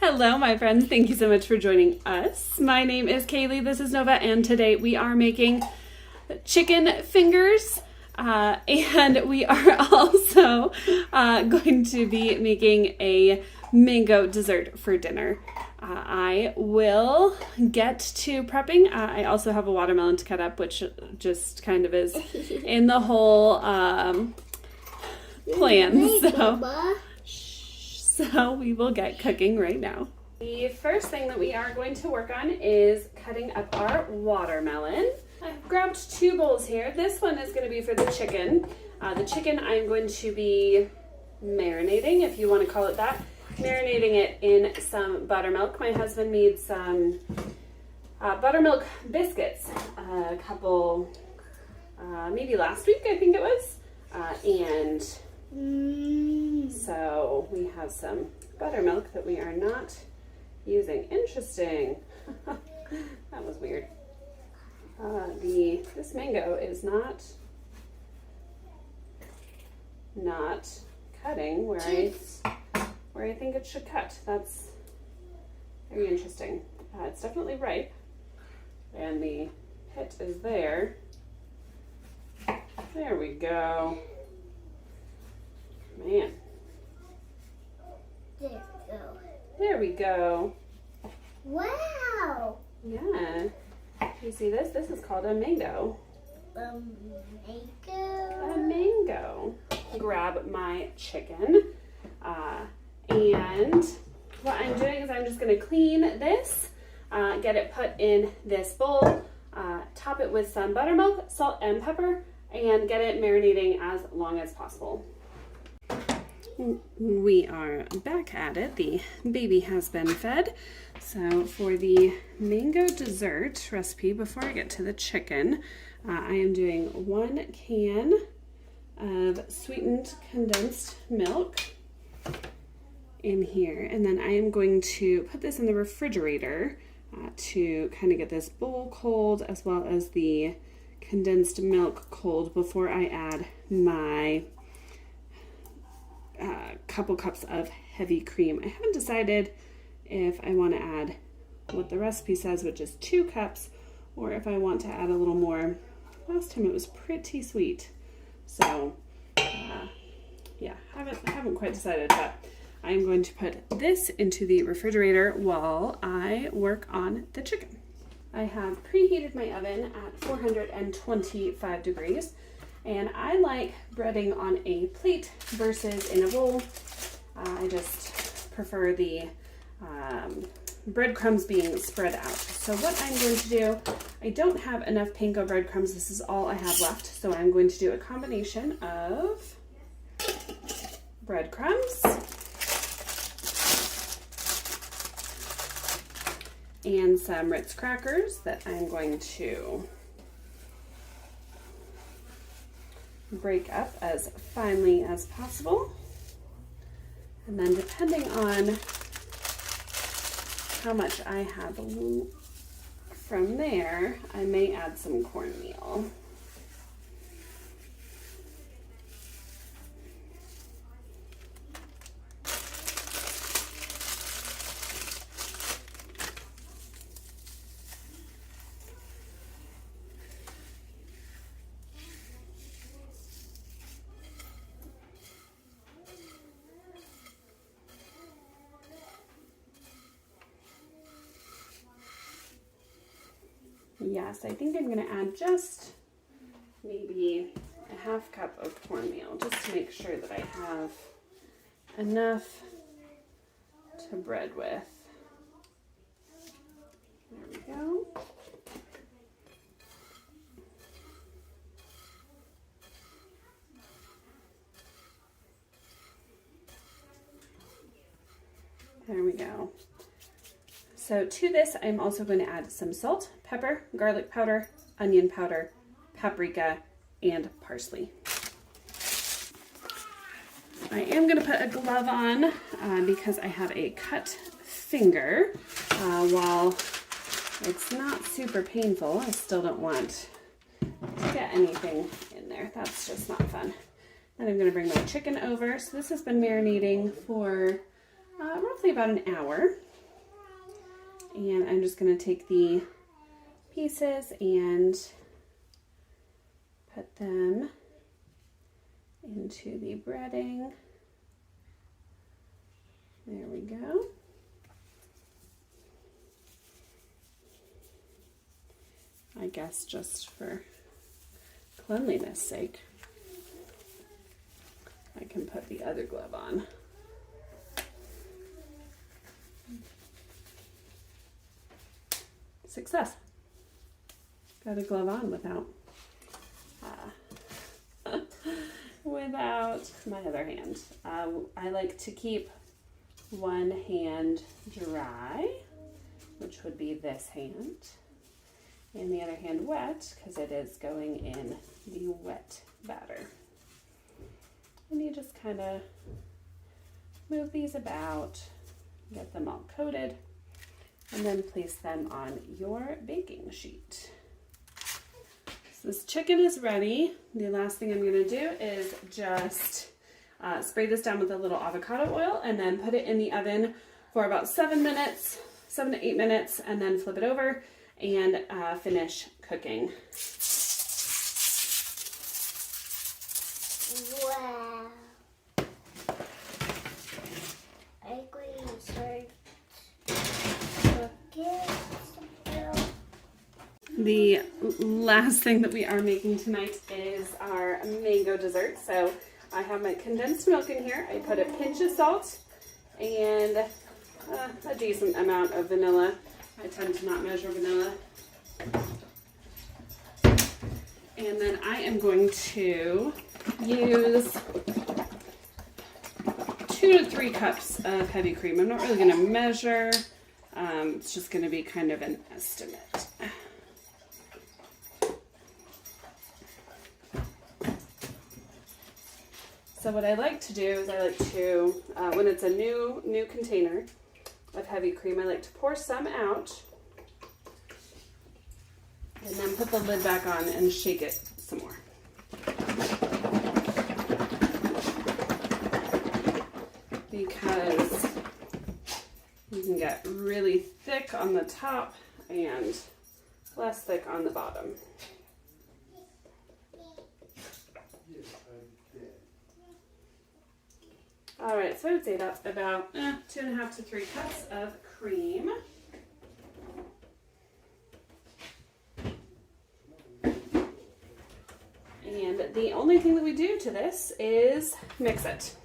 Hello, my friends. Thank you so much for joining us. My name is Kaylee. This is Nova, and today we are making chicken fingers, and we are also going to be making a mango dessert for dinner. I will get to prepping. I also have a watermelon to cut up, which just kind of is in the whole plan. So we will get cooking right now. The first thing that we are going to work on is cutting up our watermelon. I've grabbed 2 bowls here. This one is going to be for the chicken. The chicken I'm going to be marinating, if you want to call it that. Marinating it in some buttermilk. My husband made some buttermilk biscuits a couple, maybe last week I think it was. So we have some buttermilk that we are not using. Interesting. That was weird. This mango is not cutting where I think it should cut. That's very interesting. It's definitely ripe, and the pit is there. There we go. Man. There we go. Wow. Yeah. You see this? This is called a mango. Mango? A mango. Grab my chicken. And what I'm doing is I'm just going to clean this, get it put in this bowl, top it with some buttermilk, salt, and pepper, and get it marinating as long as possible. We are back at it. The baby has been fed. So for the mango dessert recipe, before I get to the chicken, I am doing 1 can of sweetened condensed milk in here, and then I am going to put this in the refrigerator to kind of get this bowl cold as well as the condensed milk cold before I add my couple cups of heavy cream. I haven't decided if I want to add what the recipe says, which is 2 cups, or if I want to add a little more. Last time it was pretty sweet, so yeah, haven't quite decided, but I'm going to put this into the refrigerator while I work on the chicken. I have preheated my oven at 425 degrees. And I like breading on a plate versus in a bowl. I just prefer the breadcrumbs being spread out. So what I'm going to do, I don't have enough panko breadcrumbs. This is all I have left. So I'm going to do a combination of breadcrumbs and some Ritz crackers that I'm going to break up as finely as possible. And then depending on how much I have from there, I may add some cornmeal. Yes, I think I'm going to add just maybe a half cup of cornmeal, just to make sure that I have enough to bread with. There we go. There we go. So to this, I'm also going to add some salt, pepper, garlic powder, onion powder, paprika, and parsley. I am going to put a glove on because I have a cut finger. While it's not super painful, I still don't want to get anything in there. That's just not fun. Then I'm going to bring my chicken over. So this has been marinating for roughly about an hour. And I'm just going to take the pieces and put them into the breading. There we go. I guess just for cleanliness sake, I can put the other glove on. Success. Got a glove on without without my other hand. I like to keep one hand dry, which would be this hand, and the other hand wet because it is going in the wet batter. And you just kind of move these about, get them all coated, and then place them on your baking sheet. So this chicken is ready. The last thing I'm going to do is just spray this down with a little avocado oil and then put it in the oven for about 7 to 8 minutes, and then flip it over and finish cooking. Wow. I agree, sir. The last thing that we are making tonight is our mango dessert. So I have my condensed milk in here. I put a pinch of salt and a decent amount of vanilla. I tend to not measure vanilla. And then I am going to use 2 to 3 cups of heavy cream. I'm not really going to measure. It's just going to be kind of an estimate. So what I like to do is I like to, when it's a new container of heavy cream, I like to pour some out and then put the lid back on and shake it some more. Because you can get really thick on the top and less thick on the bottom. All right, so I would say that's about 2.5 to 3 cups of cream. And the only thing that we do to this is mix it.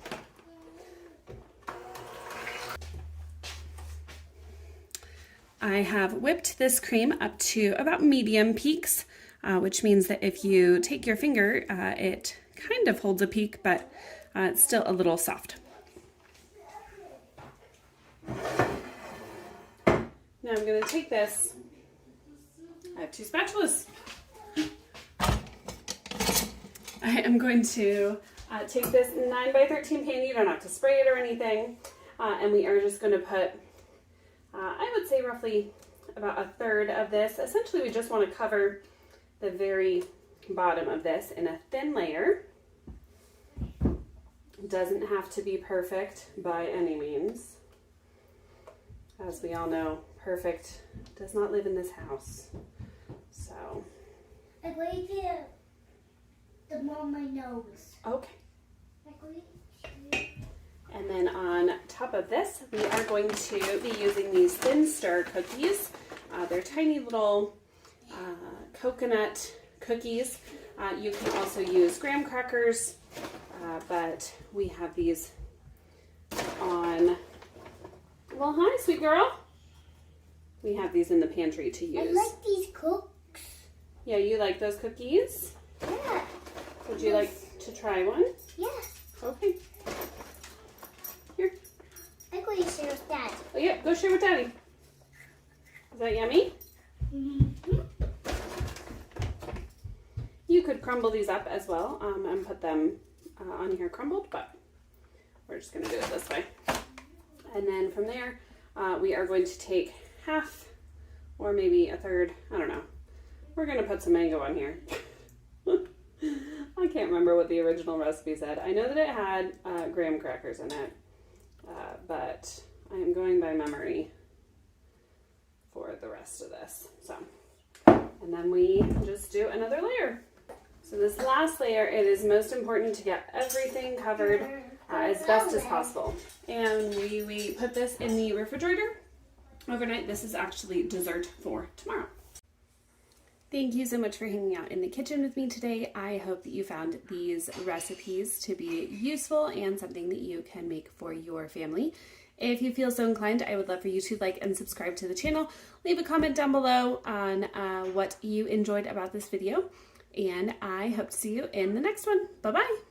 I have whipped this cream up to about medium peaks, which means that if you take your finger, it kind of holds a peak, but it's still a little soft. Now I'm going to take this. I have 2 spatulas. I am going to take this 9x13 pan. You don't have to spray it or anything. And we are just going to put, I would say roughly about 1/3 of this. Essentially, we just want to cover the very bottom of this in a thin layer. It doesn't have to be perfect by any means. As we all know, perfect does not live in this house. So. I'm going to on my nose. Okay. And then on top of this, we are going to be using these Thin Stir cookies. They're tiny little coconut cookies. You can also use graham crackers, but we have these on. Well, hi, sweet girl. We have these in the pantry to use. I like these cookies. Yeah, you like those cookies? Yeah. Would you like to try one? Yeah. Okay. Here. I'm going to share with Dad. Oh, yeah, go share with Daddy. Is that yummy? Mm-hmm. You could crumble these up as well and put them on here crumbled, but we're just going to do it this way. And then from there, we are going to take half or maybe 1/3, I don't know. We're going to put some mango on here. I can't remember what the original recipe said. I know that it had graham crackers in it, but I am going by memory. rest of this. So, and then we just do another layer. So this last layer, it is most important to get everything covered as best as possible. And we put this in the refrigerator overnight. This is actually dessert for tomorrow. Thank you so much for hanging out in the kitchen with me today. I hope that you found these recipes to be useful and something that you can make for your family. If you feel so inclined, I would love for you to like and subscribe to the channel. Leave a comment down below on what you enjoyed about this video. And I hope to see you in the next one. Bye-bye.